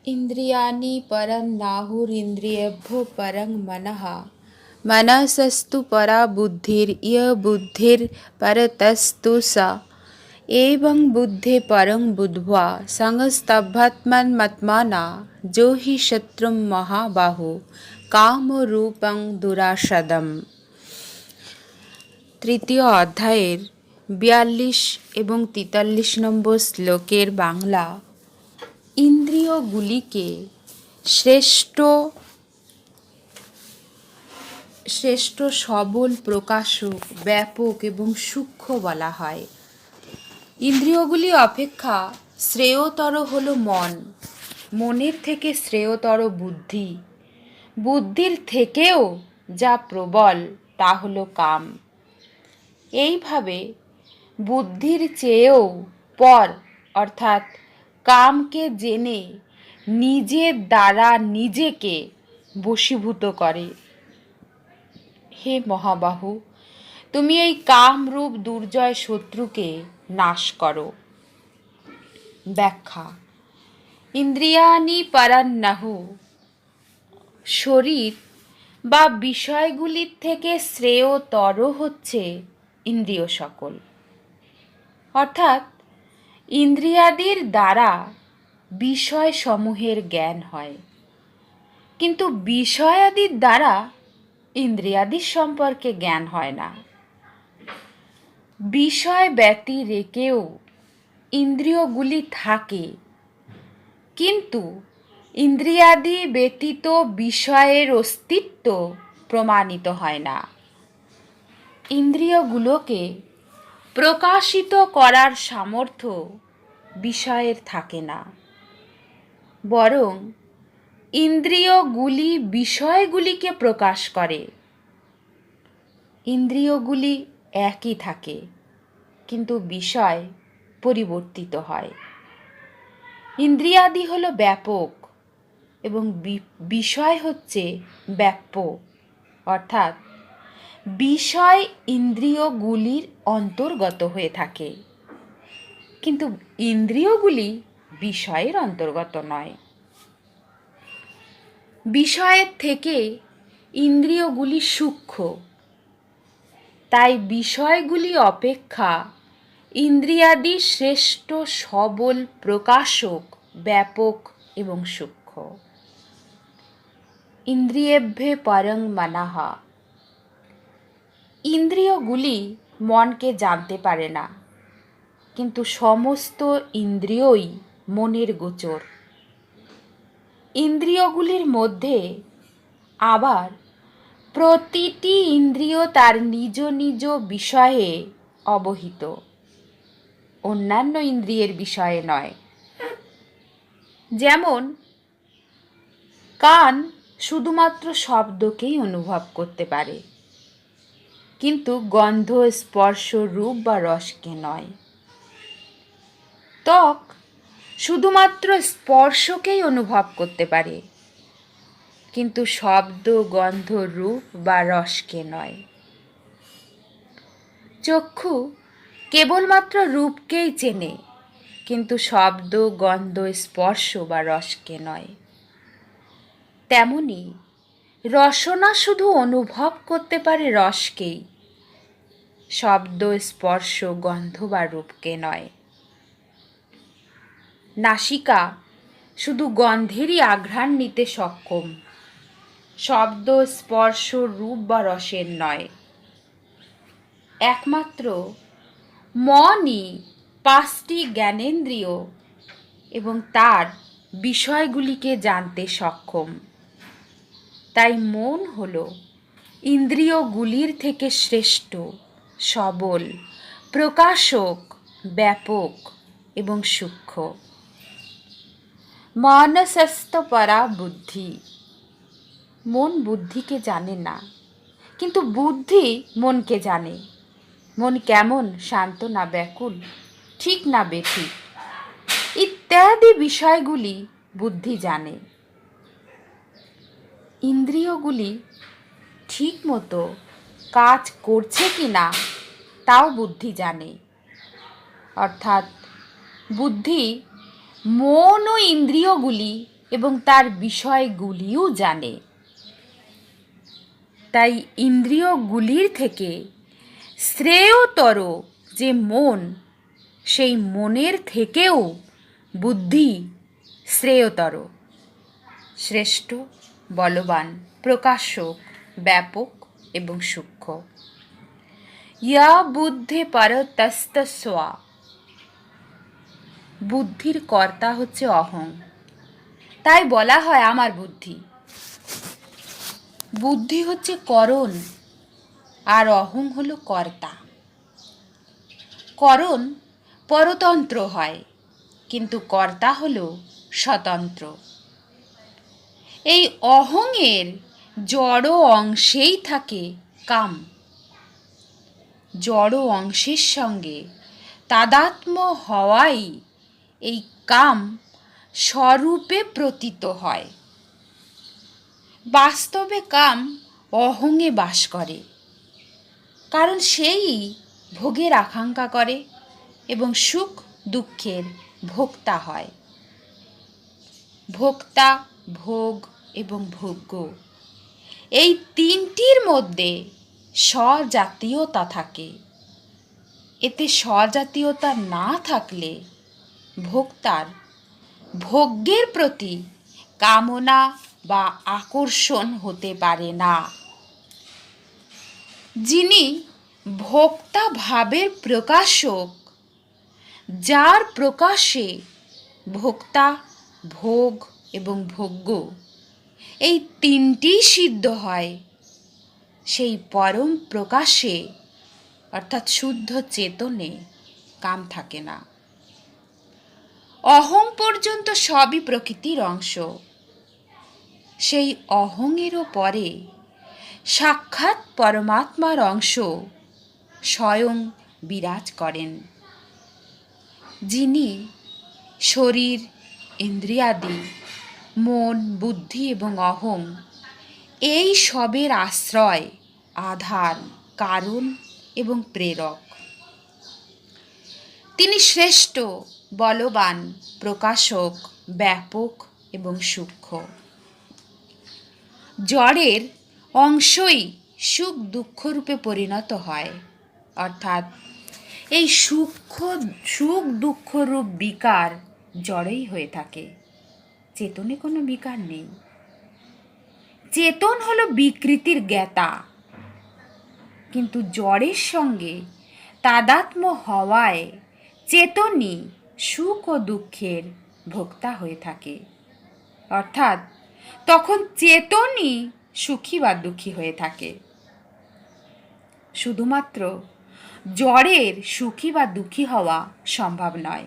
इंद्रियाणि परन्नाहुरिन्द्रियेभ्यो परं मनः मनसस्तु परा बुद्धिर्य बुद्धिर्परतस्तु स एवं बुद्धे परं बुद्ध्वा संस्तभ्यात्मन्मात्मना जो हि शत्रुं महाबाहो কামরূপং দুরাসদম। তৃতীয় অধ্যায়ের ৪২ এবং ৪৩ নম্বর শ্লোকের বাংলা। ইন্দ্রিয়গুলিকে শ্রেষ্ঠ সবল প্রকাশক, ব্যাপক এবং সূক্ষ্ম বলা হয়। ইন্দ্রিয়গুলি অপেক্ষা শ্রেয়তর হল মন, মনের থেকে শ্রেয়তর বুদ্ধি, বুদ্ধির থেকেও যা প্রবল তা হল কাম। এইভাবে বুদ্ধির চেয়েও পর অর্থাৎ কামকে জেনে নিজের দ্বারা নিজেকে বশীভূত করে। হে মহাবাহু, তুমি এই কামরূপ দুর্জয় শত্রুকে নাশ করো। ব্যাখ্যা। ইন্দ্রিয়াণি পরান্নাহু, শরীর বা বিষয়গুলির থেকে শ্রেয়তর হচ্ছে ইন্দ্রিয় সকল। অর্থাৎ ইন্দ্রিয়াদির দ্বারা বিষয়সমূহের জ্ঞান হয়, কিন্তু বিষয়াদির দ্বারা ইন্দ্রিয়াদির সম্পর্কে জ্ঞান হয় না। বিষয় ব্যতিরেকেও ইন্দ্রিয়গুলি থাকে, কিন্তু ইন্দ্রিয়াদি ব্যতীত বিষয়ের অস্তিত্ব প্রমাণিত হয় না। ইন্দ্রিয়গুলোকে প্রকাশিত করার সামর্থ্য বিষয়ের থাকে না, বরং ইন্দ্রিয়গুলি বিষয়গুলিকে প্রকাশ করে। ইন্দ্রিয়গুলি একই থাকে, কিন্তু বিষয় পরিবর্তিত হয়। ইন্দ্রিয়াদি হলো ব্যাপক এবং বিষয় হচ্ছে ব্যাপ্য, অর্থাৎ বিষয় ইন্দ্রিয়গুলির অন্তর্গত হয়ে থাকে, কিন্তু ইন্দ্রিয়গুলি বিষয়ের অন্তর্গত নয়। বিষয়ের থেকে ইন্দ্রিয়গুলি সূক্ষ্ম, তাই বিষয়গুলি অপেক্ষা ইন্দ্রিয়াদি শ্রেষ্ঠ সবল প্রকাশক, ব্যাপক এবং সূক্ষ্ম। ইন্দ্রিয়েভ্যে পরং মনঃ, ইন্দ্রিয়গুলি মনকে জানতে পারে না, কিন্তু সমস্ত ইন্দ্রিয়ই মনের গোচর। ইন্দ্রিয়গুলির মধ্যে আবার প্রতিটি ইন্দ্রিয় তার নিজ নিজ বিষয়ে অবহিত, অন্যান্য ইন্দ্রিয়ের বিষয়ে নয়। যেমন কান শুধুমাত্র শব্দকেই অনুভব করতে পারে, কিন্তু গন্ধ, স্পর্শ, রূপ বা রসকে নয়। ত্বক শুধুমাত্র স্পর্শকেই অনুভব করতে পারে, কিন্তু শব্দ, গন্ধ, রূপ বা রসকে নয়। চক্ষু কেবলমাত্র রূপকেই চেনে, কিন্তু শব্দ, গন্ধ, স্পর্শ বা রসকে নয়। তেমনি রসনা শুধু অনুভব করতে পারে রসকেই, শব্দ, স্পর্শ, গন্ধ বা রূপকে নয়। নাসিকা শুধু গন্ধেরই আঘ্রাণ নিতে সক্ষম, শব্দ, স্পর্শ, রূপ বা রসের নয়। একমাত্র মনই ৫টি জ্ঞানেন্দ্রিয় এবং তার বিষয়গুলিকে জানতে সক্ষম। তাই মন হল ইন্দ্রিয়গুলির থেকে শ্রেষ্ঠ, সবল, প্রকাশক, ব্যাপক এবং সূক্ষ্ম। মনসস্ত পরা বুদ্ধি, মন বুদ্ধিকে জানে না, কিন্তু বুদ্ধি মনকে জানে। মন কেমন, শান্ত না ব্যাকুল, ঠিক না বেঠিক ইত্যাদি বিষয়গুলি বুদ্ধি জানে। ইন্দ্রিয়গুলি ঠিক মতো কাজ করছে কি না তাও বুদ্ধি জানে। অর্থাৎ বুদ্ধি মন ও ইন্দ্রিয়গুলি এবং তার বিষয়গুলিও জানে। তাই ইন্দ্রিয়গুলির থেকে শ্রেয়তর যে মন, সেই মনের থেকেও বুদ্ধি শ্রেয়তর, শ্রেষ্ঠ, বলবান, প্রকাশক, ব্যাপক এবং সূক্ষ্ম। ইয়া বুদ্ধে পরতস্তস্বা, বুদ্ধির কর্তা হচ্ছে অহং। তাই বলা হয় আমার বুদ্ধি। বুদ্ধি হচ্ছে করণ আর অহং হলো কর্তা। করণ পরতন্ত্র হয়, কিন্তু কর্তা হলো স্বতন্ত্র। এই অহংয়ের জড় অংশেই থাকে কাম। জড় অংশের সঙ্গে তাদাত্ম্য হওয়াই এই কাম স্বরূপে প্রতীত হয়। বাস্তবে কাম অহংয়ে বাস করে, কারণ সেই ভোগের আকাঙ্ক্ষা করে এবং সুখ দুঃখের ভোক্তা হয়। ভোক্তা, ভোগ এবং ভোগ্য, এই তিনটির মধ্যে স্বজাতীয়তা থাকে। এতে স্বজাতীয়তা না থাকলে ভোক্তার ভোগ্যের প্রতি কামনা বা আকর্ষণ হতে পারে না। যিনি ভোক্তা ভাবের প্রকাশক, যার প্রকাশে ভোক্তা, ভোগ এবং ভোগ্য এই তিনটি সিদ্ধ হয়, সেই পরম প্রকাশে অর্থাৎ শুদ্ধ চেতনে কাম থাকে না। অহং পর্যন্ত সবই প্রকৃতির অংশ। সেই অহংয়েরও পরে সাক্ষাৎ পরমাত্মার অংশ স্বয়ং বিরাজ করেন, যিনি শরীর, ইন্দ্রিয়াদি, মন, বুদ্ধি এবং অহং এই সবের আশ্রয়, আধার, কারণ এবং প্রেরক। তিনি শ্রেষ্ঠ, বলবান, প্রকাশক, ব্যাপক এবং সূক্ষ্ম। জড়ের অংশই সুখ দুঃখ রূপে পরিণত হয়, অর্থাৎ এই সুখ দুঃখ রূপ বিকার জড়েই হয়ে থাকে। চেতনে কোনো বিকার নেই। চেতন হলো বিকৃতির জ্ঞাতা, কিন্তু জড়ের সঙ্গে তাদাত্ম্য হওয়ায় চেতনই সুখ ও দুঃখের ভোক্তা হয়ে থাকে, অর্থাৎ তখন চেতনই সুখী বা দুঃখী হয়ে থাকে। শুধুমাত্র জড়ের সুখী বা দুঃখী হওয়া সম্ভব নয়।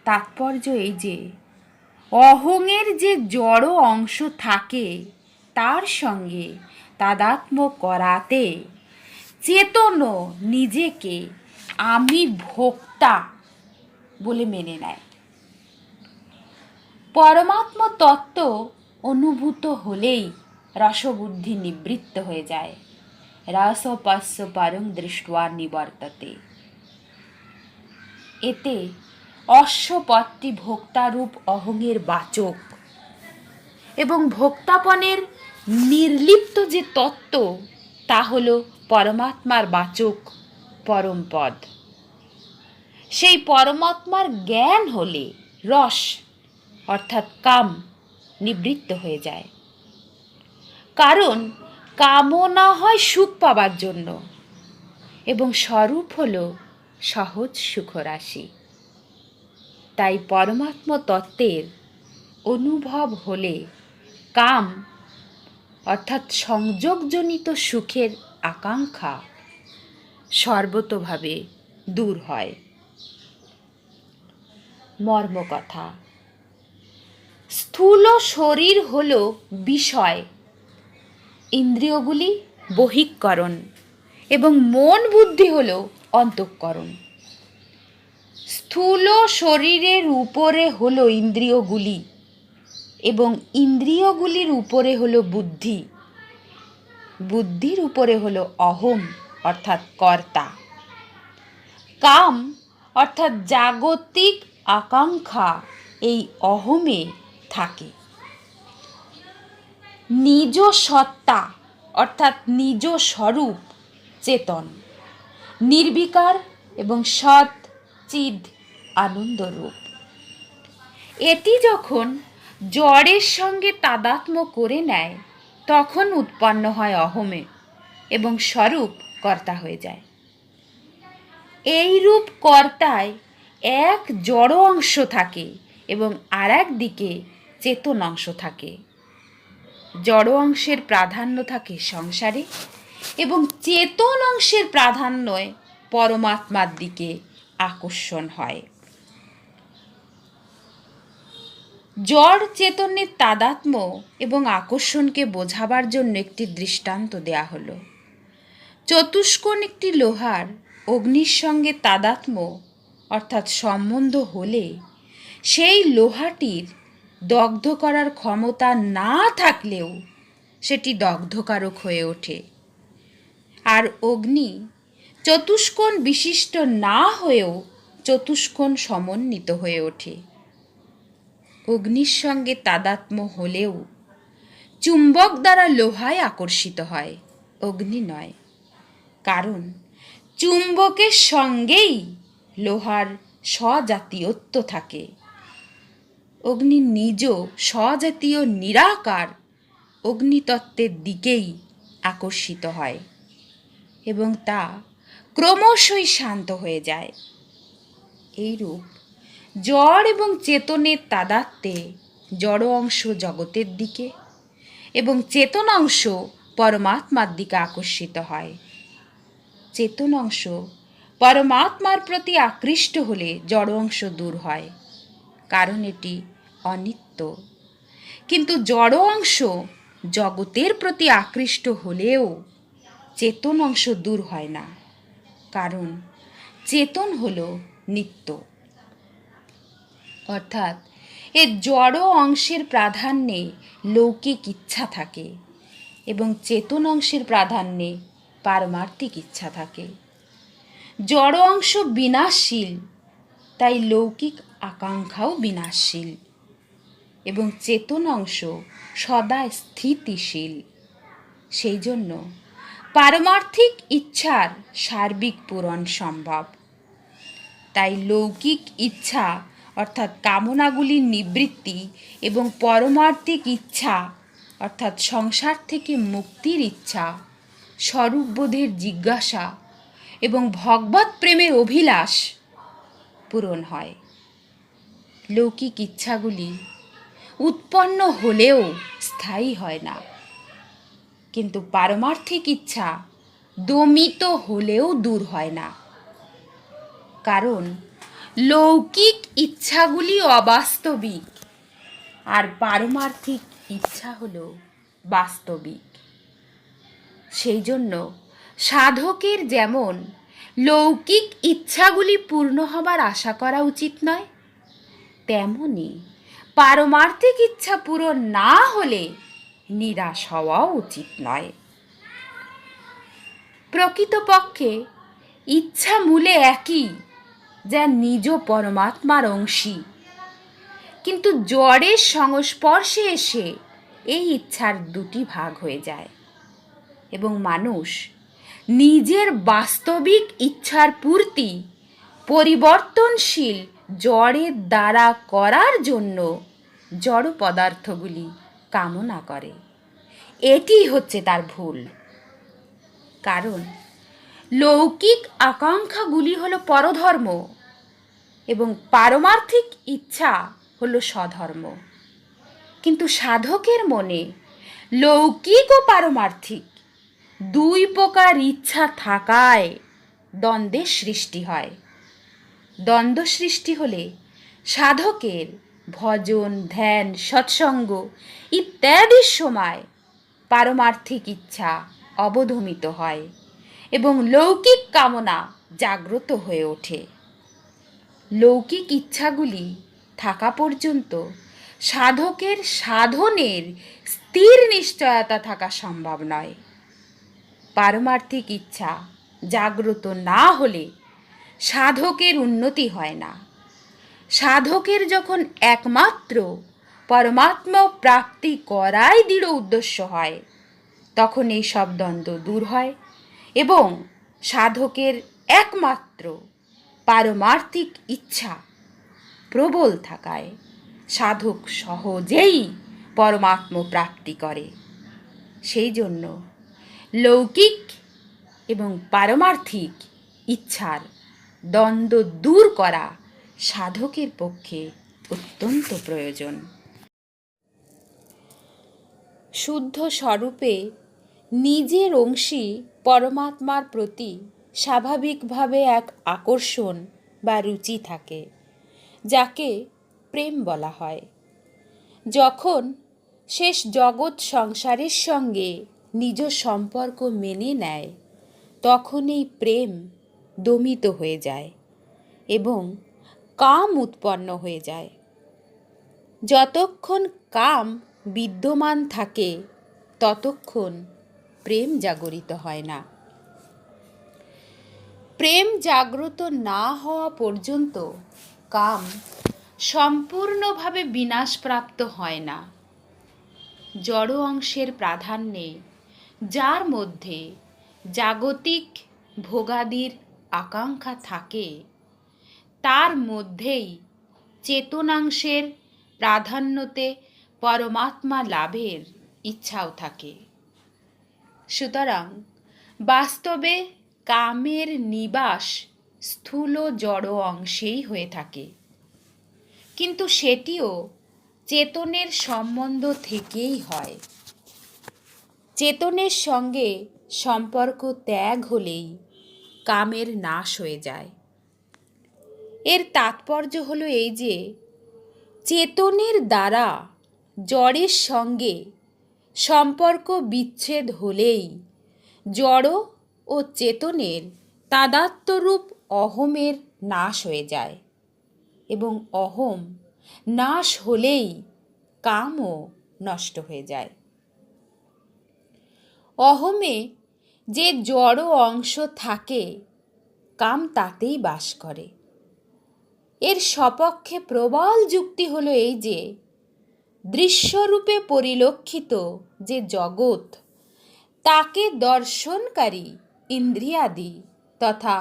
তাৎপর্য এই যে অহংয়ের যে জড় অংশ থাকে তার সঙ্গে তাদাত্ম্য করাতে চেতনও নিজেকে আমি ভোক্তা বলে মেনে নেয়। পরমাত্ম তত্ত্ব অনুভূত হলেই রসবুদ্ধি নিবৃত্ত হয়ে যায়। রসোপস্য পরং দৃष्ट्वा নিবর্ততে। এতে অশ্বপত্তি ভোক্তারূপ অহংয়ের বাচক এবং ভোক্তাপনের নির্লিপ্ত যে তত্ত্ব, তা হল পরমাত্মার বাচক পরম পদ। সেই পরমাত্মার জ্ঞান হলে রস অর্থাৎ কাম নিবৃত্ত হয়ে যায়। কারণ কামনা হয় সুখ পাবার জন্য এবং স্বরূপ হল সহজ সুখরাশি। তাই পরমাত্ম তত্ত্বের অনুভব হলে কাম অর্থাৎ সংযোগজনিত সুখের আকাঙ্ক্ষা সর্বতোভাবে দূর হয়। মর্মকথা: স্থূল শরীর হল বিষয়, ইন্দ্রিয়গুলি বহিঃকরণ এবং মন বুদ্ধি হল অন্তঃকরণ। স্থূল শরীরের উপরে হলো ইন্দ্রিয়গুলি এবং ইন্দ্রিয়গুলির উপরে হলো বুদ্ধি, বুদ্ধির উপরে হলো অহং অর্থাৎ কর্তা। কাম অর্থাৎ জাগতিক আকাঙ্ক্ষা এই অহমে থাকে। নিজ সত্তা অর্থাৎ নিজ স্বরূপ চেতন, নির্বিকার এবং সৎ চিদ আনন্দরূপ। এটি যখন জড়ের সঙ্গে তাদাত্ম্য করে নেয় তখন উৎপন্ন হয় অহমে এবং স্বরূপ কর্তা হয়ে যায়। এই রূপ কর্তায় এক জড় অংশ থাকে এবং আর এক দিকে চেতন অংশ থাকে। জড় অংশের প্রাধান্য থাকে সংসারে এবং চেতন অংশের প্রাধান্যে পরমাত্মার দিকে আকর্ষণ হয়। জড় চেতনের তাদাত্ম্য এবং আকর্ষণকে বোঝাবার জন্য একটি দৃষ্টান্ত দেয়া হলো। চতুষ্কোণ একটি লোহার অগ্নির সঙ্গে তাদাত্ম্য অর্থাৎ সম্বন্ধ হলে সেই লোহাটির দগ্ধ করার ক্ষমতা না থাকলেও সেটি দগ্ধকারক হয়ে ওঠে। আর অগ্নি চতুষ্কোণ বিশিষ্ট না হয়েও চতুষ্কোণ সমন্বিত হয়ে ওঠে। অগ্নির সঙ্গে তাদাত্ম্য হলেও চুম্বক দ্বারা লোহায় আকর্ষিত হয়, অগ্নি নয়। কারণ চুম্বকের সঙ্গেই লোহার স্বজাতীয়ত্ব থাকে। অগ্নি নিজ স্বজাতীয় নিরাকার অগ্নিতত্ত্বের দিকেই আকর্ষিত হয় এবং তা ক্রমশই শান্ত হয়ে যায়। এইরূপ জড় এবং চেতনের তাদাত্ম্যে জড় অংশ জগতের দিকে এবং চেতন অংশ পরমাত্মার দিকে আকর্ষিত হয়। চেতন অংশ পরমাত্মার প্রতি আকৃষ্ট হলে জড় অংশ দূর হয়, কারণ এটি অনিত্য। কিন্তু জড় অংশ জগতের প্রতি আকৃষ্ট হলেও চেতন অংশ দূর হয় না, কারণ চেতন হলো নিত্য। অর্থাৎ এর জড় অংশের প্রাধান্যে লৌকিক ইচ্ছা থাকে এবং চেতন অংশের প্রাধান্যে পারমার্থিক ইচ্ছা থাকে। জড় অংশ বিনাশশীল, তাই লৌকিক আকাঙ্ক্ষাও বিনাশশীল, এবং চেতন অংশ সদা স্থিতিশীল। সেই জন্য পারমার্থিক ইচ্ছার সার্বিক পূরণ সম্ভব। তাই লৌকিক ইচ্ছা অর্থাৎ কামনাগুলির নিবৃত্তি এবং পরমার্থিক ইচ্ছা অর্থাৎ সংসার থেকে মুক্তির ইচ্ছা, স্বরূপবোধের জিজ্ঞাসা এবং ভগবৎ প্রেমের অভিলাষ পূরণ হয়। লৌকিক ইচ্ছাগুলি উৎপন্ন হলেও স্থায়ী হয় না, কিন্তু পারমার্থিক ইচ্ছা দমিত হলেও দূর হয় না। কারণ লৌকিক ইচ্ছাগুলি অবাস্তবিক আর পারমার্থিক ইচ্ছা হলো বাস্তবিক। সেই জন্য সাধকের যেমন লৌকিক ইচ্ছাগুলি পূর্ণ হবার আশা করা উচিত নয়, তেমনি পারমার্থিক ইচ্ছা পূরণ না হলে নিরাশ হওয়াও উচিত নয়। প্রকৃতপক্ষে ইচ্ছা মূলে একই, যা নিজ পরমাত্মার অংশী, কিন্তু জড়ের সংস্পর্শে এসে এই ইচ্ছার দুটি ভাগ হয়ে যায় এবং মানুষ নিজের বাস্তবিক ইচ্ছার পূর্তি পরিবর্তনশীল জড়ের দ্বারা করার জন্য জড় পদার্থগুলি কামনা করে। এটি হচ্ছে তার ভুল। কারণ লৌকিক আকাঙ্ক্ষাগুলি হলো পরধর্ম এবং পারমার্থিক ইচ্ছা হলো স্বধর্ম। কিন্তু সাধকের মনে লৌকিক ও পারমার্থিক দুই প্রকার ইচ্ছা থাকায় দ্বন্দ্বের সৃষ্টি হয়। দ্বন্দ্ব সৃষ্টি হলে সাধকের ভজন, ধ্যান, সৎসঙ্গ ইত্যাদির সময় পারমার্থিক ইচ্ছা অবদমিত হয় এবং লৌকিক কামনা জাগ্রত হয়ে ওঠে। লৌকিক ইচ্ছাগুলি থাকা পর্যন্ত সাধকের সাধনের স্থির নিশ্চয়তা থাকা সম্ভব নয়। পারমার্থিক ইচ্ছা জাগ্রত না হলে সাধকের উন্নতি হয় না। সাধকের যখন একমাত্র পরমাত্মা প্রাপ্তি করাই দৃঢ় উদ্দেশ্য হয়, তখন এই সব দ্বন্দ্ব দূর হয় এবং সাধকের একমাত্র পারমার্থিক ইচ্ছা প্রবল থাকায় সাধক সহজেই পরমাত্ম প্রাপ্তি করে। সেই জন্য লৌকিক এবং পারমার্থিক ইচ্ছার দ্বন্দ্ব দূর করা সাধকের পক্ষে অত্যন্ত প্রয়োজন। শুদ্ধ স্বরূপে নিজের অংশী পরমাত্মার প্রতি স্বাভাবিকভাবে এক আকর্ষণ বা রুচি থাকে, যাকে প্রেম বলা হয়। যখন শেষ জগৎ সংসারের সঙ্গে নিজ সম্পর্ক মেনে নেয়, তখন এই প্রেম দমিত হয়ে যায় এবং কাম উৎপন্ন হয়ে যায়। যতক্ষণ কাম বিদ্যমান থাকে, ততক্ষণ প্রেম জাগরিত হয় না। প্রেম জাগ্রত না হওয়া পর্যন্ত কাম সম্পূর্ণভাবে বিনাশপ্রাপ্ত হয় না। জড় অংশের প্রাধান্যে যার মধ্যে জাগতিক ভোগাদির আকাঙ্ক্ষা থাকে, তার মধ্যেই চেতনাংশের প্রাধান্যতে পরমাত্মা লাভের ইচ্ছাও থাকে। সুতরাং বাস্তবে কামের নিবাস স্থূল জড় অংশেই হয়ে থাকে, কিন্তু সেটিও চেতনের সম্বন্ধ থেকেই হয়। চেতনের সঙ্গে সম্পর্ক ত্যাগ হলেই কামের নাশ হয়ে যায়। এর তাৎপর্য হলো এই যে, চেতনের দ্বারা জড়ের সঙ্গে সম্পর্ক বিচ্ছেদ হলেই জড় ও চেতনের তাদাত্ম্যরূপ অহমের নাশ হয়ে যায় এবং অহম নাশ হলেই কামও নষ্ট হয়ে যায়। অহমে যে জড় অংশ থাকে, কাম তাতেই বাস করে। এর সপক্ষে প্রবল যুক্তি হলো এই যে, দৃশ্যরূপে পরিলক্ষিত যে জগৎ, তাকে দর্শনকারী ইন্দ্রিয়াদি তথা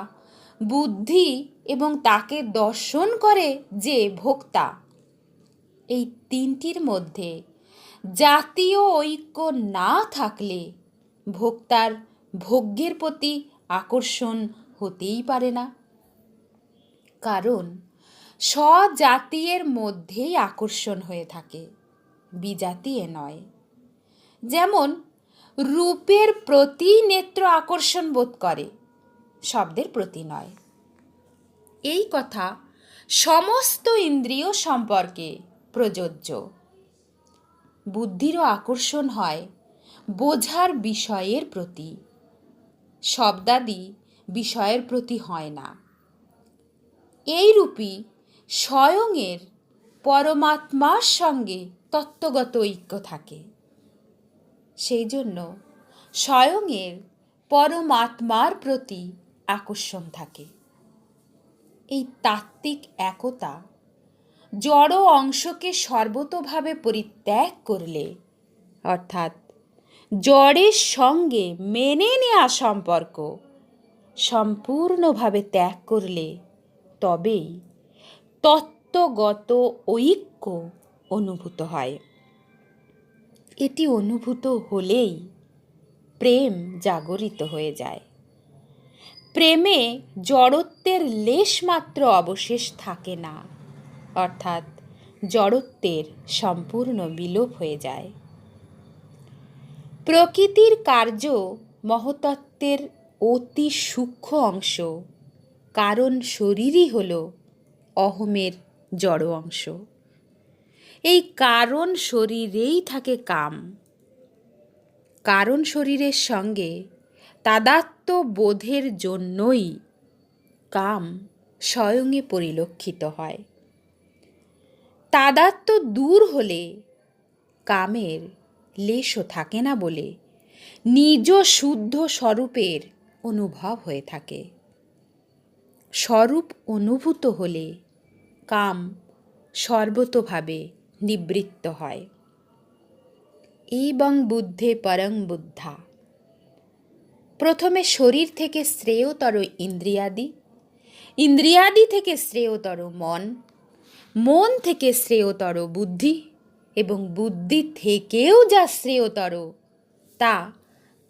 বুদ্ধি এবং তাকে দর্শন করে যে ভোক্তা, এই তিনটির মধ্যে জাতীয় ঐক্য না থাকলে ভোক্তার ভোগ্যের প্রতি আকর্ষণ হতেই পারে না। কারণ স্বজাতীয়ের মধ্যেই আকর্ষণ হয়ে থাকে, বিজাতীয় নয়। যেমন রূপের প্রতি নেত্র আকর্ষণ বোধ করে, শব্দের প্রতি নয়। এই কথা সমস্ত ইন্দ্রিয় সম্পর্কে প্রযোজ্য। বুদ্ধিরও আকর্ষণ হয় বোঝার বিষয়ের প্রতি, শব্দাদি বিষয়ের প্রতি হয় না। এইরূপই স্বয়ংয়ের পরমাত্মার সঙ্গে তত্ত্বগত ঐক্য থাকে। সেই জন্য স্বয়ংয়ের পরমাত্মার প্রতি আকর্ষণ থাকে। এই তাত্ত্বিক একতা জড় অংশকে সর্বতোভাবে পরিত্যাগ করলে, অর্থাৎ জড়ের সঙ্গে মেনে নেওয়া সম্পর্ক সম্পূর্ণভাবে ত্যাগ করলে, তবেই তত্ত্বগত ঐক্য অনুভূত হয়। এটি অনুভূত হলেই প্রেম জাগরিত হয়ে যায়। প্রেমে জড়ত্বের লেশমাত্র অবশেষ থাকে না, অর্থাৎ জড়ত্বের সম্পূর্ণ বিলোপ হয়ে যায়। প্রকৃতির কার্য মহত্ত্বের অতি সূক্ষ্ম অংশ, কারণ শরীরই হল অহমের জড় অংশ। এই কারণ শরীরেই থাকে কাম। কারণ শরীরের সঙ্গে তাদাত্ম্য বোধের জন্যই কাম স্বয়ংয়ে পরিলক্ষিত হয়। তাদাত্ম্য দূর হলে কামের লেশও থাকে না বলে নিজ শুদ্ধ স্বরূপের অনুভব হয়ে থাকে। স্বরূপ অনুভূত হলে কাম সর্বতোভাবে নিবৃত্ত হয়। এবং বুদ্ধে পরং বুদ্ধা। প্রথমে শরীর থেকে শ্রেয়তর ইন্দ্রিয়াদি, ইন্দ্রিয়াদি থেকে শ্রেয়তর মন, মন থেকে শ্রেয়তর বুদ্ধি, এবং বুদ্ধি থেকেও যা শ্রেয়তর তা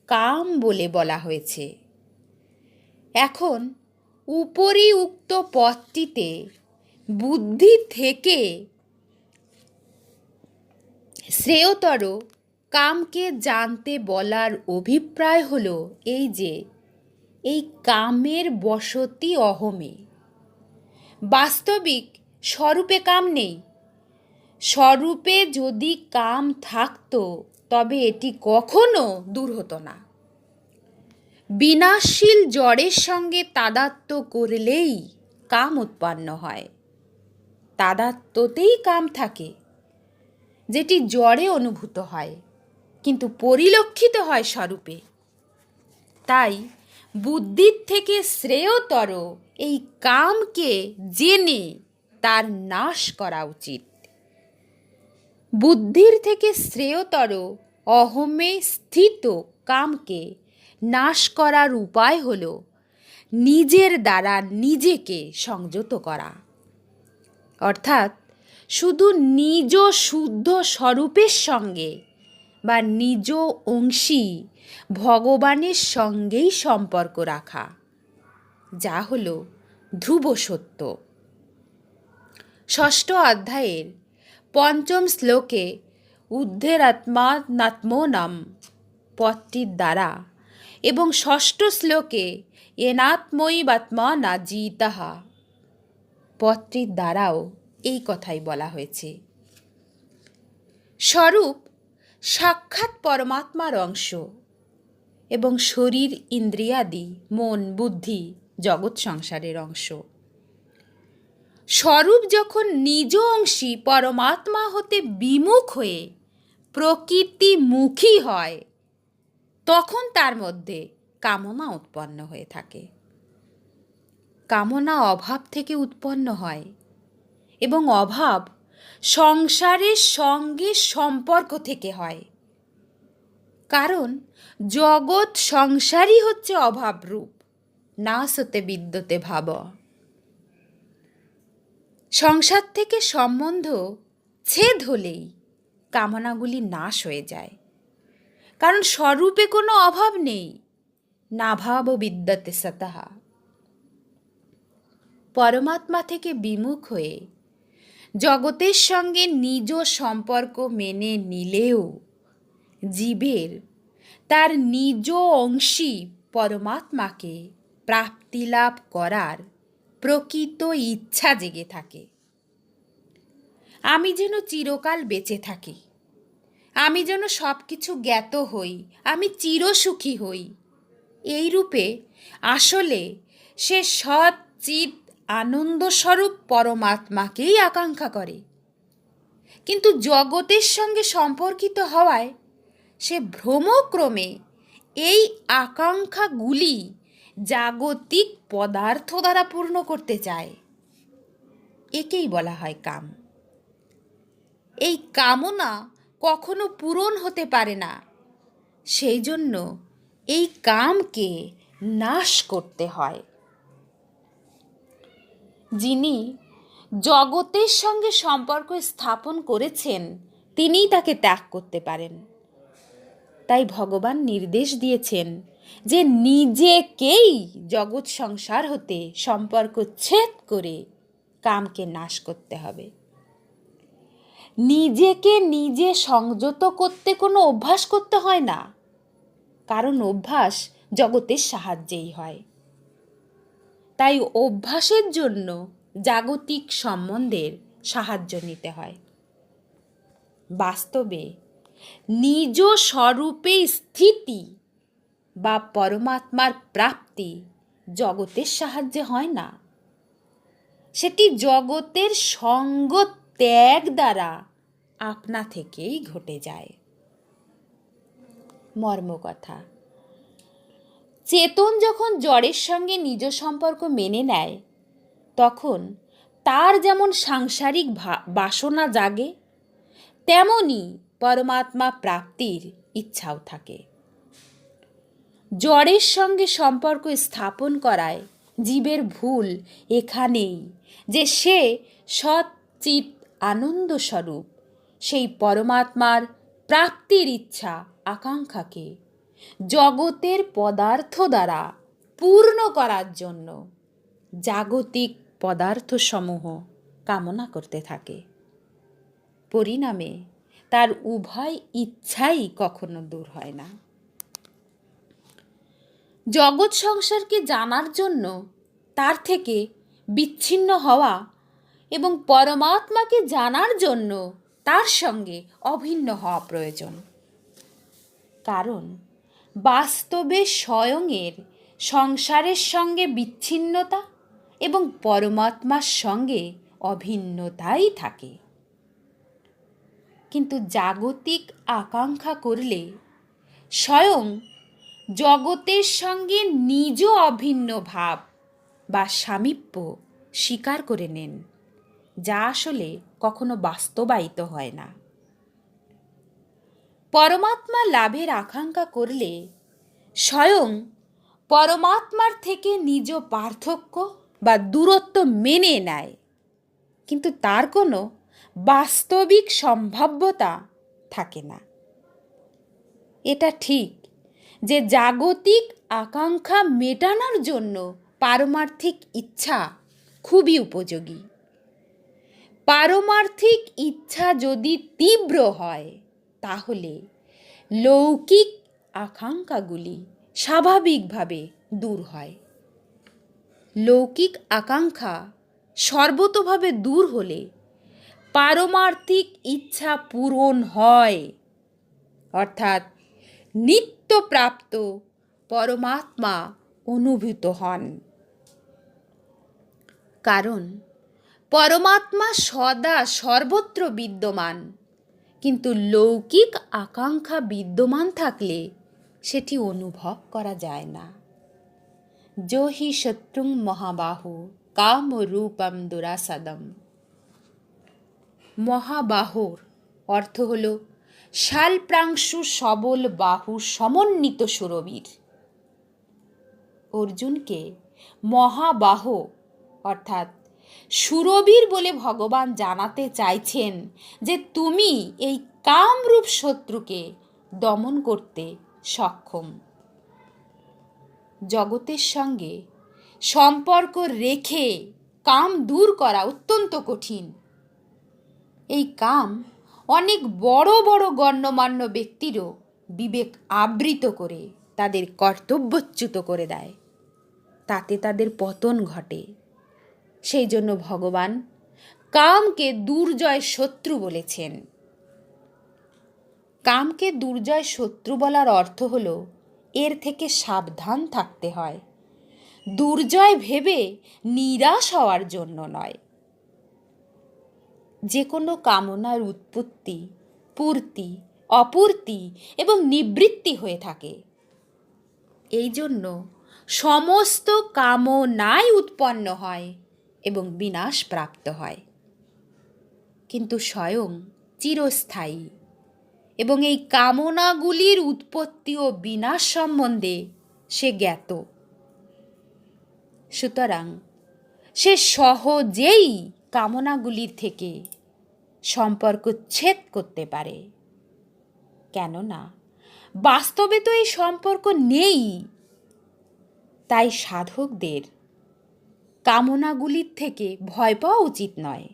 কাম বলে বলা হয়েছে। এখন উপরি উক্ত পথটিতে বুদ্ধি থেকে শ্রেয়তর কামকে জানতে বলার অভিপ্রায় হলো এই যে এই কামের বসতি অহমে। বাস্তবিক স্বরূপে কাম নেই। স্বরূপে যদি কাম থাকতো তবে এটি কখনো দূর হতো না। বিনাশশীল জড়ের সঙ্গে তাদাত্ম্য করলেই কাম উৎপন্ন হয়। তাদাত্ম্যতেই কাম থাকে, যেটি জড়ে অনুভূত হয় কিন্তু পরিলক্ষিত হয় স্বরূপে। তাই বুদ্ধির থেকে শ্রেয়তর এই কামকে জেনে তার নাশ করা উচিত। বুদ্ধির থেকে শ্রেয়তর অহমে স্থিত কামকে নাশ করার উপায় হল নিজের দ্বারা নিজেকে সংযত করা, অর্থাৎ শুধু নিজ শুদ্ধ স্বরূপের সঙ্গে বা নিজ অংশী ভগবানের সঙ্গেই সম্পর্ক রাখা, যা হল ধ্রুব সত্য। ষষ্ঠ অধ্যায়ের পঞ্চম শ্লোকে উদ্ধেরাত্মানাত্মনাম পদটির দ্বারা এবং ষষ্ঠ শ্লোকে এনাত্মৈবাত্মনা জিতাহা পদটির দ্বারাও এই কথাই বলা হয়েছে। স্বরূপ সাক্ষাৎ পরমাত্মার অংশ এবং শরীর ইন্দ্রিয়াদি মন বুদ্ধি জগৎ সংসারের অংশ। স্বরূপ যখন নিজ অংশী পরমাত্মা হতে বিমুখ হয়ে প্রকৃতিমুখী হয় তখন তার মধ্যে কামনা উৎপন্ন হয়ে থাকে। কামনা অভাব থেকে উৎপন্ন হয় এবং অভাব সংসারের সঙ্গে সম্পর্ক থেকে হয়, কারণ জগৎ সংসারই হচ্ছে অভাব রূপ। না সতে বিদ্যতে ভাব। সংসার থেকে সম্বন্ধ ছেদ হলেই কামনাগুলি নাশ হয়ে যায়, কারণ স্বরূপে কোনো অভাব নেই। না ভাব বিদ্যতে সতহা। পরমাত্মা থেকে বিমুখ হয়ে জগতের সঙ্গে নিজ সম্পর্ক মেনে নিলেও জীবের তার নিজ অংশী পরমাত্মাকে প্রাপ্তিলাভ করার প্রকৃত ইচ্ছা জেগে থাকে। আমি যেন চিরকাল বেঁচে থাকি, আমি যেন সব কিছু জ্ঞাত হই, আমি চিরসুখী হই, এই রূপে আসলে সে সৎ চিৎ আনন্দস্বরূপ পরমাত্মাকেই আকাঙ্ক্ষা করে। কিন্তু জগতের সঙ্গে সম্পর্কিত হওয়ায় সে ভ্রমক্রমে এই আকাঙ্ক্ষাগুলি জাগতিক পদার্থ দ্বারা পূর্ণ করতে চায়। একেই বলা হয় কাম। এই কামনা কখনো পূরণ হতে পারে না, সেই জন্য এই কামকে নাশ করতে হয়। যিনি জগতের সঙ্গে সম্পর্ক স্থাপন করেছেন তিনিই তাকে ত্যাগ করতে পারেন। তাই ভগবান নির্দেশ দিয়েছেন যে নিজেকেই জগৎ সংসার হতে সম্পর্ক ছেদ করে কামকে নাশ করতে হবে। নিজেকে নিজে সংযত করতে কোনো অভ্যাস করতে হয় না, কারণ অভ্যাস জগতের সাহায্যেই হয়। তাই অভ্যাসের জন্য জাগতিক সম্বন্ধের সাহায্য নিতে হয়। বাস্তবে নিজ স্বরূপে স্থিতি বা পরমাত্মার প্রাপ্তি জগতের সাহায্যে হয় না, সেটি জগতের সঙ্গ ত্যাগ দ্বারা আপনা থেকেই ঘটে যায়। মর্মকথা, চেতন যখন জড়ের সঙ্গে নিজ সম্পর্ক মেনে নেয় তখন তার যেমন সাংসারিক বাসনা জাগে, তেমনি পরমাত্মা প্রাপ্তির ইচ্ছাও থাকে। জড়ের সঙ্গে সম্পর্ক স্থাপন করায় জীবের ভুল এখানেই যে সে সচ্চিৎ আনন্দ স্বরূপ সেই পরমাত্মার প্রাপ্তির ইচ্ছা আকাঙ্ক্ষাকে জগতের পদার্থ দ্বারা পূর্ণ করার জন্য জাগতিক পদার্থসমূহ কামনা করতে থাকে। পরিণামে তার উভয় ইচ্ছাই কখনো দূর হয় না। জগৎ সংসারকে জানার জন্য তার থেকে বিচ্ছিন্ন হওয়া এবং পরমাত্মাকে জানার জন্য তার সঙ্গে অভিন্ন হওয়া প্রয়োজন। কারণ বাস্তবে স্বয়ংয়ের সংসারের সঙ্গে বিচ্ছিন্নতা এবং পরমাত্মার সঙ্গে অভিন্নতাই থাকে। কিন্তু জাগতিক আকাঙ্ক্ষা করলে স্বয়ং জগতের সঙ্গে নিজ অভিন্ন ভাব বা সামীপ্য স্বীকার করে নেন, যা আসলে কখনো বাস্তবায়িত হয় না। পরমাত্মা লাভের আকাঙ্ক্ষা করলে স্বয়ং পরমাত্মার থেকে নিজ পার্থক্য বা দূরত্ব মেনে নেয়, কিন্তু তার কোনো বাস্তবিক সম্ভাব্যতা থাকে না। এটা ঠিক যে জাগতিক আকাঙ্ক্ষা মেটানোর জন্য পারমার্থিক ইচ্ছা খুবই উপযোগী। পারমার্থিক ইচ্ছা যদি তীব্র হয় তাহলে লৌকিক আকাঙ্ক্ষাগুলি স্বাভাবিকভাবে দূর হয়। লৌকিক আকাঙ্ক্ষা সর্বতোভাবে দূর হলে পারমার্থিক ইচ্ছা পূরণ হয়, অর্থাৎ নিত্যপ্রাপ্ত পরমাত্মা অনুভূত হন। কারণ পরমাত্মা সদা সর্বত্র বিদ্যমান, কিন্তু লৌকিক আকাঙ্ক্ষা বিদ্যমান থাকলে সেটি অনুভব করা যায় না। জহি শত্রুং মহাবাহু কাম রূপম দুরাসাদম। মহাবাহুর অর্থ হল শালপ্রাংশু সবল বাহু সমন্বিত সুরবীর। অর্জুনকে মহাবাহ অর্থাৎ সুরবীর বলে ভগবান জানাতে চাইছেন যে তুমি এই কামরূপ শত্রুকে দমন করতে সক্ষম। জগতের সঙ্গে সম্পর্ক রেখে কাম দূর করা অত্যন্ত কঠিন। এই কাম অনেক বড় বড় গণ্যমান্য ব্যক্তিরও বিবেক আবৃত করে তাদের কর্তব্যচ্যুত করে দেয়, তাতে তাদের পতন ঘটে। সেই জন্য ভগবান কামকে দুর্জয় শত্রু বলেছেন। কামকে দুর্জয় শত্রু বলার অর্থ হলো এর থেকে সাবধান থাকতে হয়, দুর্জয় ভেবে নিরাশ হওয়ার জন্য নয়। যে কোনো কামনার উৎপত্তি, পূর্তি, অপূর্তি এবং নিবৃত্তি হয়ে থাকে। এই জন্য সমস্ত কামনাই উৎপন্ন হয় এবং বিনাশ প্রাপ্ত হয়, কিন্তু স্বয়ং চিরস্থায়ী এবং এই কামনাগুলির উৎপত্তি ও বিনাশ সম্বন্ধে সে জ্ঞাত। সুতরাং সে সহজেই কামনাগুলির থেকে সম্পর্ক ছেদ করতে পারে, কেননা বাস্তবে তো এই সম্পর্ক নেই। তাই সাধকদের কামনাগুলির থেকে ভয় পাওয়া উচিত নয়।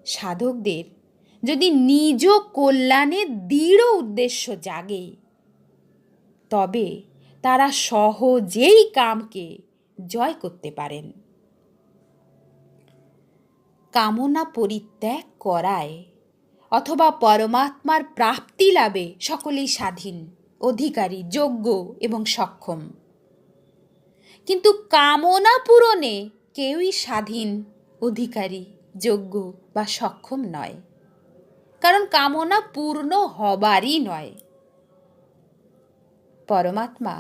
সাধকদের যদি নিজ কল্যাণের দৃঢ় উদ্দেশ্য জাগে, তবে তারা সহজেই কামকে জয় করতে পারেন। কামনা পরিত্যাগ করায় অথবা পরমাত্মার প্রাপ্তি লাভে সকলেই স্বাধীন, অধিকারী, যোগ্য এবং সক্ষম। কিন্তু কামনা পূরণে কেউই স্বাধীন, অধিকারী, যোগ্য বা সক্ষম নয়, কারণ কামনা পূর্ণ হবারই নয়। পরমাত্মা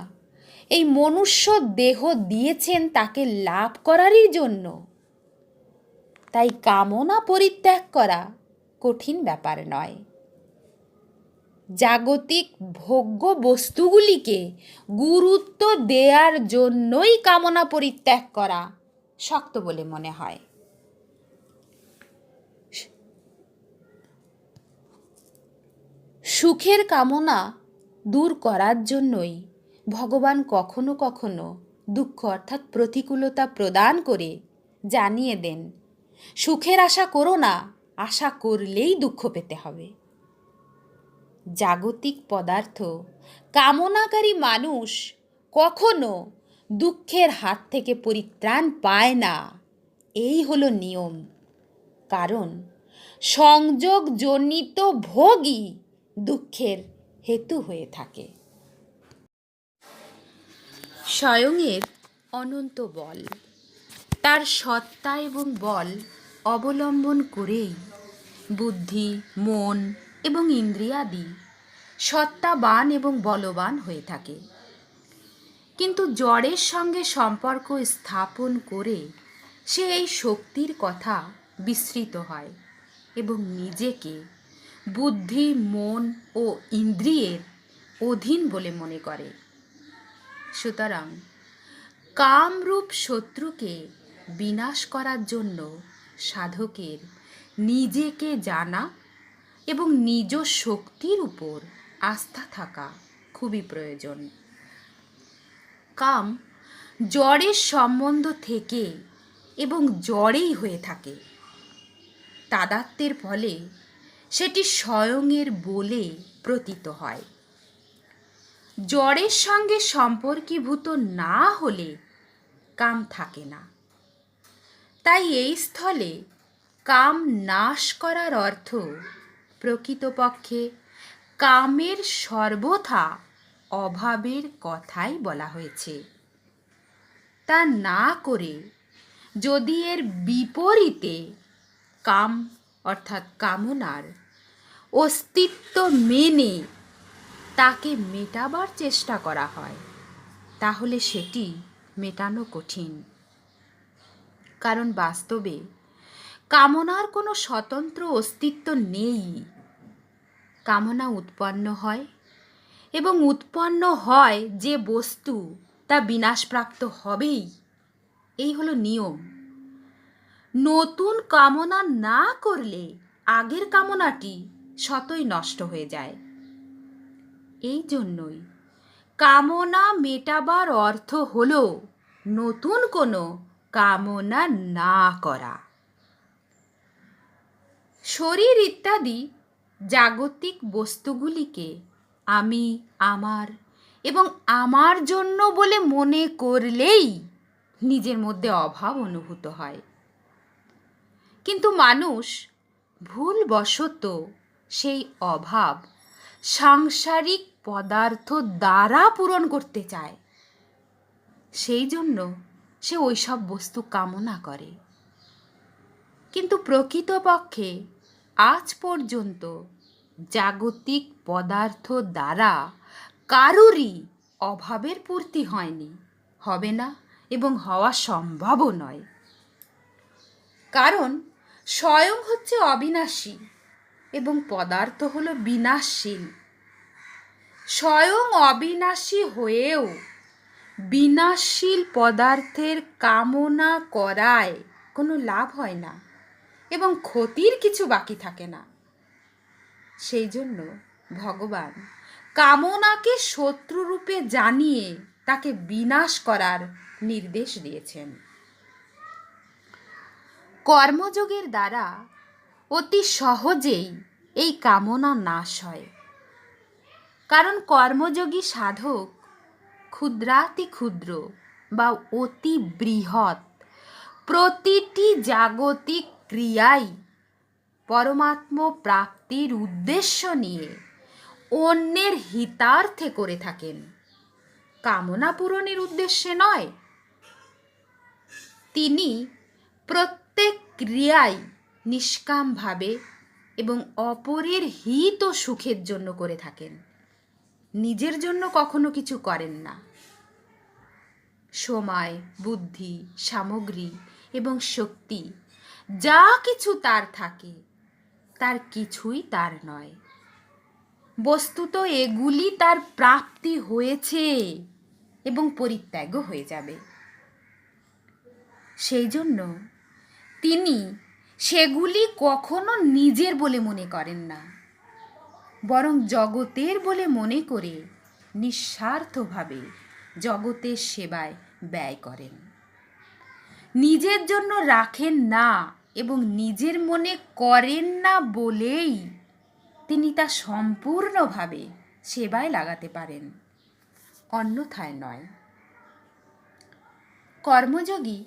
এই মনুষ্য দেহ দিয়েছেন তাকে লাভ করারই জন্য। তাই কামনা পরিত্যাগ করা কঠিন ব্যাপার নয়। জাগতিক ভোগ্য বস্তুগুলিকে গুরুত্ব দেওয়ার জন্যই কামনা পরিত্যাগ করা শক্ত বলে মনে হয়। সুখের কামনা দূর করার জন্যই ভগবান কখনো কখনো দুঃখ অর্থাৎ প্রতিকূলতা প্রদান করে জানিয়ে দেন, সুখের আশা করো না, আশা করলেই দুঃখ পেতে হবে। জাগতিক পদার্থ কামনাকারী মানুষ কখনো দুঃখের হাত থেকে পরিত্রাণ পায় না, এই হলো নিয়ম। কারণ সংযোগজনিত ভোগই দুঃখের হেতু হয়ে থাকে। স্বয়ংয়ের অনন্ত বল, তার সত্তা এবং বল অবলম্বন করেই বুদ্ধি, মন এবং ইন্দ্রিয়াদি সত্তাবান এবং বলবান হয়ে থাকে। কিন্তু জড়ের সঙ্গে সম্পর্ক স্থাপন করে সে এই শক্তির কথা বিস্মৃত হয় এবং নিজেকে বুদ্ধি, মন ও ইন্দ্রিয়ের অধীন বলে মনে করে। সুতরাং কামরূপ শত্রুকে বিনাশ করার জন্য সাধকের নিজেকে জানা এবং নিজ শক্তির উপর আস্থা থাকা খুবই প্রয়োজন। কাম জড়ের সম্বন্ধ থেকে এবং জড়েই হয়ে থাকে। তাদাত্ম্যের ফলে সেটি স্বয়ংয়ের বলে প্রতীত হয়। জড়ের সঙ্গে সম্পর্কীভূত না হলে কাম থাকে না। তাই এই স্থলে কাম নাশ করার অর্থ প্রকৃতপক্ষে কামের সর্বথা অভাবের কথাই বলা হয়েছে। তা না করে যদি এর বিপরীতে কাম অর্থাৎ কামনার অস্তিত্ব মেনে তাকে মেটাবার চেষ্টা করা হয়, তাহলে সেটি মেটানো কঠিন। কারণ বাস্তবে কামনার কোনো স্বতন্ত্র অস্তিত্ব নেই। কামনা উৎপন্ন হয় এবং উৎপন্ন হয় যে বস্তু তা বিনাশপ্রাপ্ত হবেই, এই হলো নিয়ম। নতুন কামনা না করলে আগের কামনাটি স্বতই নষ্ট হয়ে যায়। এই জন্যই কামনা মেটাবার অর্থ হলো নতুন কোনো কামনা না করা। শরীর ইত্যাদি জাগতিক বস্তুগুলিকে আমি, আমার এবং আমার জন্য বলে মনে করলেই নিজের মধ্যে অভাব অনুভূত হয়। কিন্তু মানুষ ভুলবশত সেই অভাব সাংসারিক পদার্থ দ্বারা পূরণ করতে চায়। সেই জন্য সে ওইসব বস্তু কামনা করে। কিন্তু প্রকৃতপক্ষে আজ পর্যন্ত জাগতিক পদার্থ দ্বারা কারোরই অভাবের পূর্তি হয়নি, হবে না এবং হওয়া সম্ভবও নয়। কারণ স্বয়ং হচ্ছে অবিনাশী এবং পদার্থ হলো বিনাশশীল। স্বয়ং অবিনাশী হয়েও বিনাশশীল পদার্থের কামনা করায় কোনো লাভ হয় না এবং ক্ষতির কিছু বাকি থাকে না। সেই জন্য ভগবান কামনাকে শত্রুরূপে জানিয়ে তাকে বিনাশ করার নির্দেশ দিয়েছেন। কর্মযোগের দ্বারা অতি সহজেই এই কামনা নাশ হয়। কারণ কর্মযোগী সাধক ক্ষুদ্রাতি ক্ষুদ্র বা অতি বৃহৎ প্রতিটি জাগতিক ক্রিয়াই পরমাত্ম প্রাপ্তির উদ্দেশ্য নিয়ে অন্যের হিতার্থে করে থাকেন, কামনা পূরণের উদ্দেশ্যে নয়। তিনি প্রত্যেক ক্রিয়াই নিষ্কামভাবে এবং অপরের হিত ও সুখের জন্য করে থাকেন, নিজের জন্য কখনো কিছু করেন না। সময়, বুদ্ধি, সামগ্রী এবং শক্তি যা কিছু তার থাকে তার কিছুই তার নয়। বস্তুত এগুলি তার প্রাপ্তি হয়েছে এবং পরিত্যাগও হয়ে যাবে। সেই জন্য তিনি সেগুলি কখনো নিজের বলে মনে করেন না, বরং জগতের বলে মনে করে নিঃস্বার্থভাবে জগতের সেবায় ব্যয় করেন। নিজের জন্য রাখেন না এবং নিজের মনে করেন না বলেই তিনি তা সম্পূর্ণভাবে সেবায় লাগাতে পারেন, অন্যথায় নয়। কর্মযোগী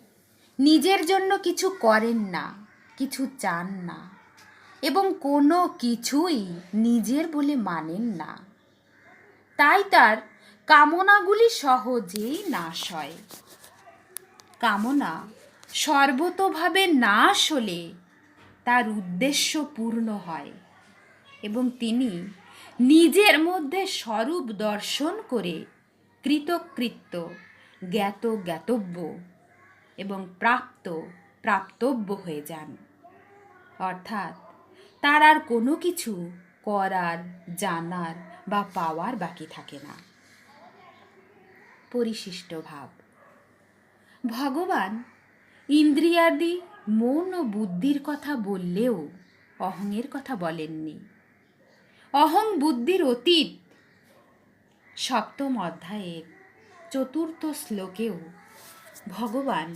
নিজের জন্য কিছু করেন না, কিছু চান না এবং কোনো কিছুই নিজের বলে মানেন না। তাই তার কামনাগুলি সহজেই নাশ হয়। কামনা সর্বতোভাবে নাশ হলে তার উদ্দেশ্য পূর্ণ হয় এবং তিনি নিজের মধ্যে স্বরূপ দর্শন করে কৃতকৃত্য, জ্ঞাত জ্ঞাতব্য এবং প্রাপ্ত প্রাপ্তব্য হয়ে যান। অর্থাৎ তার আর কোনো কিছু করার, জানার বা পাওয়ার বাকি থাকে না। পরিশিষ্ট ভাব। ভগবান ইন্দ্রিয়াদি, মন ও বুদ্ধির কথা বললেও অহংয়ের কথা বলেননি। অহং বুদ্ধির অতীত 7ম অধ্যায়ের 4র্থ শ্লোকেও ভগবান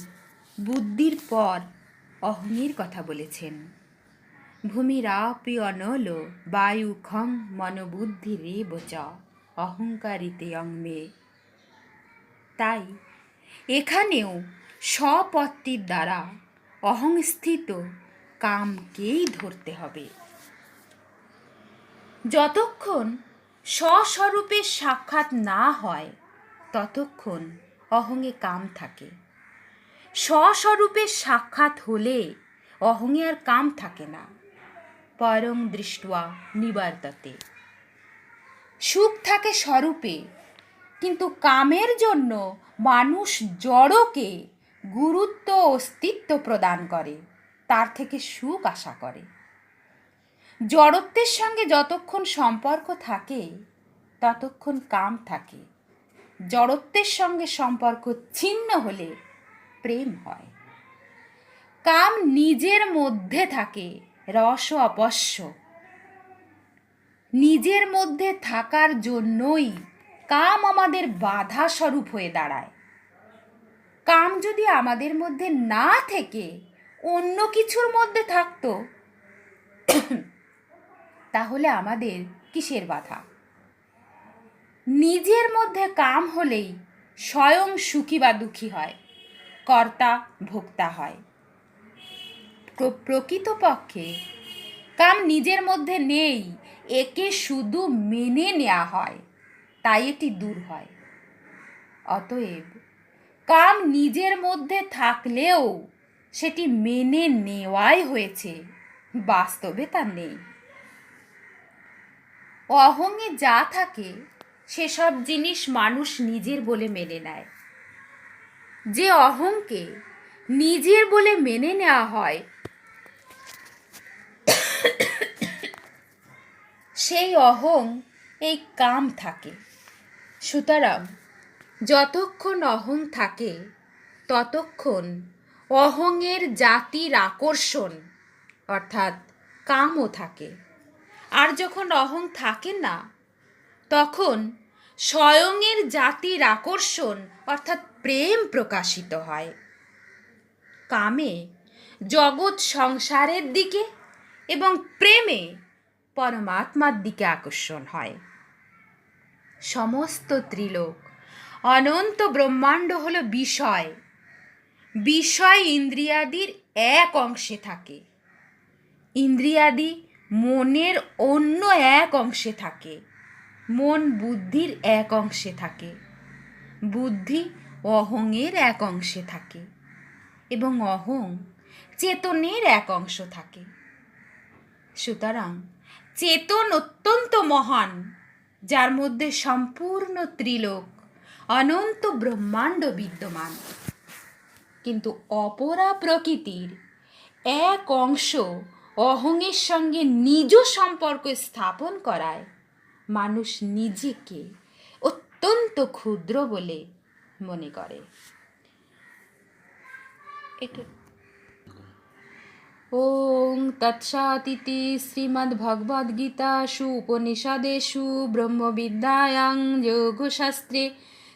বুদ্ধির পর অহংয়ের কথা বলেছেন। ভূমিরাপি অনল বায়ু খং মনোবুদ্ধিরেব চ অহংকারিতে অঙ্গে। তাই এখানেও স্বপত্তির দ্বারা অহংস্থিত কামকেই ধরতে হবে। যতক্ষণ স্বস্বরূপের সাক্ষাৎ না হয় ততক্ষণ অহংয়ে কাম থাকে। স্বস্বরূপের সাক্ষাৎ হলে অহংয়ে আর কাম থাকে না। পরং দৃष्ट्वा নিবর্ততে। সুখ থাকে স্বরূপে, কিন্তু কামের জন্য মানুষ জড়কে গুরুত্ব অস্তিত্ব প্রদান করে, তার থেকে সুখ আশা করে। জড়ত্বের সঙ্গে যতক্ষণ সম্পর্ক থাকে ততক্ষণ কাম থাকে। জড়ত্বের সঙ্গে সম্পর্ক ছিন্ন হলে প্রেম হয়। কাম নিজের মধ্যে থাকে, রস অপশ্য। নিজের মধ্যে থাকার জন্যই কাম আমাদের বাধা স্বরূপ হয়ে দাঁড়ায়। কাম যদি আমাদের মধ্যে না থেকে অন্য কিছুর মধ্যে থাকতো তাহলে আমাদের কিসের বাধা? নিজের মধ্যে কাম হলেই স্বয়ং সুখী বা দুঃখী হয়, কর্তা ভোক্তা হয়। প্রকৃতপক্ষে কাম নিজের মধ্যে নেই, একে শুধু মেনে নেওয়া হয়, তাই এটি দূর হয়। অতএব কাম নিজের মধ্যে থাকলেও সেটি মেনে নেওয়াই হয়েছে, বাস্তবে তা নেই। অহংয়ে যা থাকে সেসব জিনিস মানুষ নিজের বলে মেনে নেয়। যে অহংকে নিজের বলে মেনে নেওয়া হয় সেই অহং এই কাম থাকে। সুতরাং যতক্ষণ অহং থাকে ততক্ষণ অহংয়ের জাতির আকর্ষণ অর্থাৎ কামও থাকে। আর যখন অহং থাকে না তখন স্বয়ংয়ের জাতির আকর্ষণ অর্থাৎ প্রেম প্রকাশিত হয়। কামে জগৎ সংসারের দিকে এবং প্রেমে পরমাত্মার দিকে আকর্ষণ হয়। সমস্ত ত্রিলোক, অনন্ত ব্রহ্মাণ্ড হলো বিষয়। বিষয় ইন্দ্রিয়াদির এক অংশে থাকে, ইন্দ্রিয়াদি মনের অন্য এক অংশে থাকে, মন বুদ্ধির এক অংশে থাকে, বুদ্ধি অহংয়ের এক অংশে থাকে এবং অহং চেতনের এক অংশ থাকে। সুতরাং চেতন অত্যন্ত মহান, যার মধ্যে সম্পূর্ণ ত্রিলোক, অনন্ত ব্রহ্মাণ্ড বিদ্যমান। কিন্তু অপরা প্রকৃতির এক অংশ অহংয়ের সঙ্গে নিজ সম্পর্ক স্থাপন করায় মানুষ নিজেকে অত্যন্ত ক্ষুদ্র বলে মনে করে। এটা ওং তৎসাদিতি শ্রীমদ্ভগবদ্গীতাসু উপনিষদেষু ব্রহ্মবিদ্যায়াং যোগশাস্ত্রে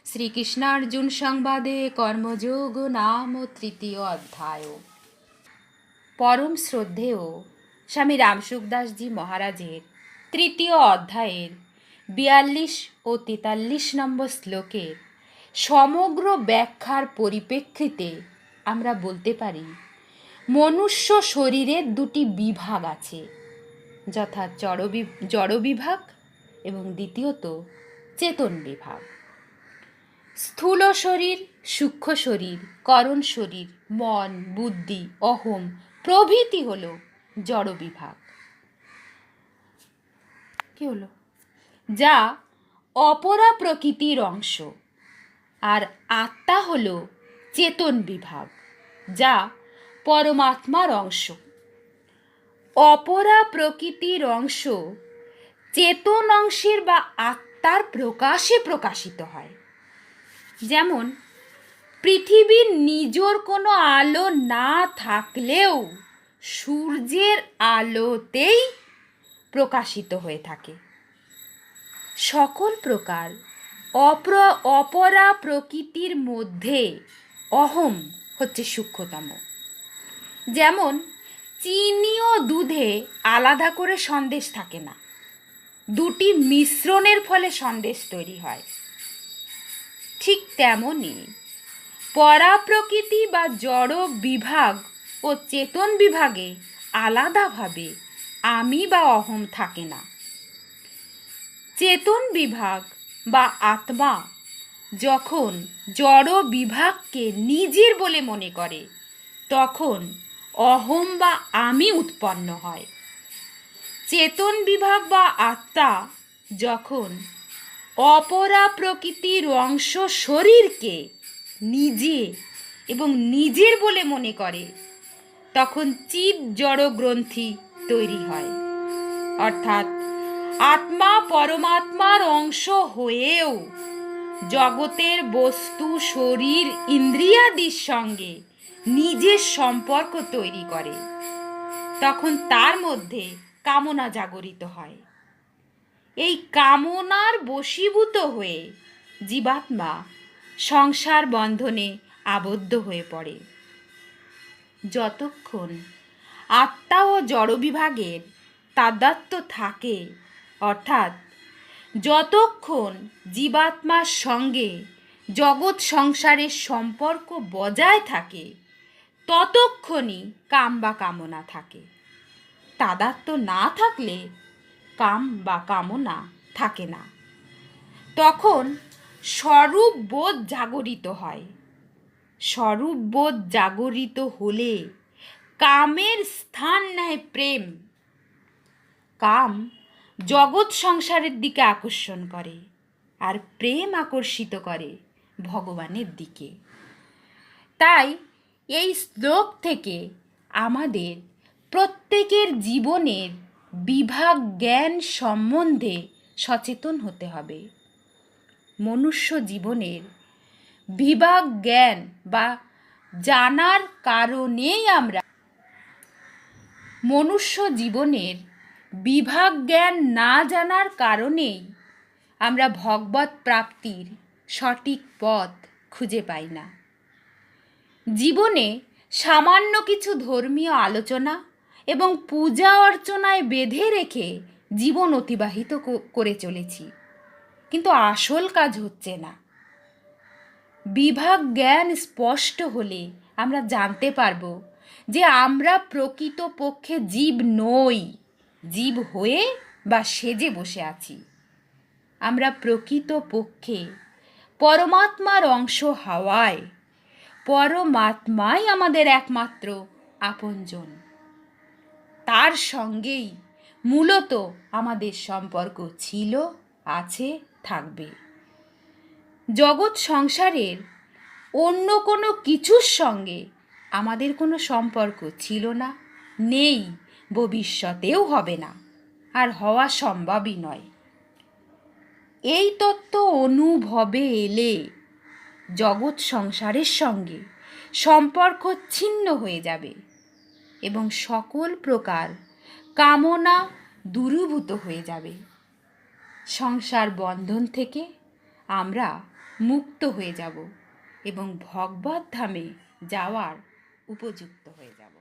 শ্রীকৃষ্ণার্জুন সংবাদে কর্মযোগ নাম তৃতীয় অধ্যায়। পরম শ্রদ্ধেয় স্বামী রামসুখদাসজি মহারাজের তৃতীয় অধ্যায়ের 42 ও 43 নম্বর শ্লোকের সমগ্র ব্যাখ্যার পরিপ্রেক্ষিতে আমরা বলতে পারি, মনুষ্য শরীরের দুটি বিভাগ আছে, যথা জড় বিভাগ এবং দ্বিতীয়ত চেতন বিভাগ। স্থূল শরীর, সূক্ষ্ম শরীর, করণ শরীর, মন, বুদ্ধি, অহম প্রভৃতি হল জড় বিভাগ। কি হলো? যা অপরা প্রকৃতির অংশ। আর আত্মা হল চেতন বিভাগ, যা পরমাত্মার অংশ। অপরা প্রকৃতির অংশ চেতন অংশের বা আত্মার প্রকাশে প্রকাশিত হয়। যেমন পৃথিবীর নিজের কোনো আলো না থাকলেও সূর্যের আলোতেই প্রকাশিত হয়ে থাকে। সকল প্রকার অপরা প্রকৃতির মধ্যে অহম হচ্ছে সূক্ষ্মতম। যেমন চিনি ও দুধে আলাদা করে সন্দেশ থাকে না, দুটি মিশ্রণের ফলে সন্দেশ তৈরি হয়। ঠিক তেমনই পরাপ্রকৃতি বা জড় বিভাগ ও চেতন বিভাগে আলাদাভাবে আমি বা অহম থাকে না। চেতন বিভাগ বা আত্মা যখন জড় বিভাগকে নিজের বলে মনে করে, তখন অহম বা আমি উৎপন্ন হয়। চেতন বিভাগ বা আত্মা যখন অপরা প্রকৃতির অংশ শরীরকে নিজে এবং নিজের বলে মনে করে, তখন চিৎ জড় গ্রন্থি তৈরি হয়। অর্থাৎ আত্মা পরমাত্মার অংশ হয়েও জগতের বস্তু, শরীর, ইন্দ্রিয়াদির সঙ্গে নিজের সম্পর্ক তৈরি করে। তখন তার মধ্যে কামনা জাগরিত হয়। এই কামনার বশীভূত হয়ে জীবাত্মা সংসার বন্ধনে আবদ্ধ হয়ে পড়ে। যতক্ষণ আত্মা ও জড় বিভাগের তাদাত্ম্য থাকে, অর্থাৎ যতক্ষণ জীবাত্মার সঙ্গে জগৎ সংসারের সম্পর্ক বজায় থাকে, ততক্ষণই কাম বা কামনা থাকে। তাদাত্ম্য না থাকলে কাম বা কামনা থাকে না। তখন স্বরূপ বোধ জাগরিত হয়। স্বরূপ বোধ জাগরিত হলে কামের স্থান নেয় প্রেম। কাম জগৎ সংসারের দিকে আকর্ষণ করে, আর প্রেম আকর্ষিত করে ভগবানের দিকে। তাই এই শ্লোক থেকে আমাদের প্রত্যেকের জীবনের বিভাগ জ্ঞান সম্বন্ধে সচেতন হতে হবে। মনুষ্য জীবনের বিভাগ জ্ঞান বা জানার কারণেই আমরা বিভাগ জ্ঞান না জানার কারণেই আমরা ভগবৎ প্রাপ্তির সঠিক পথ খুঁজে পাই না। জীবনে সামান্য কিছু ধর্মীয় আলোচনা এবং পূজা অর্চনায় বেঁধে রেখে জীবন অতিবাহিত করে চলেছি, কিন্তু আসল কাজ হচ্ছে না। বিভাগ জ্ঞান স্পষ্ট হলে আমরা জানতে পারব যে আমরা প্রকৃতপক্ষে জীব নই, জীব হয়ে বা সেজে বসে আছি। আমরা প্রকৃতপক্ষে পরমাত্মার অংশ হওয়ায় পরমাত্মাই আমাদের একমাত্র আপনজন। তার সঙ্গেই মূলত আমাদের সম্পর্ক ছিল, আছে, থাকবে। জগৎ সংসারের অন্য কোনো কিছুর সঙ্গে আমাদের কোনো সম্পর্ক ছিল না, নেই, ভবিষ্যতেও হবে না, আর হওয়া সম্ভবই নয়। এই তত্ত্ব অনুভবে এলে জগৎ সংসারের সঙ্গে সম্পর্ক ছিন্ন হয়ে যাবে এবং সকল প্রকার কামনা দূরীভূত হয়ে যাবে। সংসার বন্ধন থেকে আমরা মুক্ত হয়ে যাব এবং ভগবত ধামে যাওয়ার উপযুক্ত হয়ে যাব।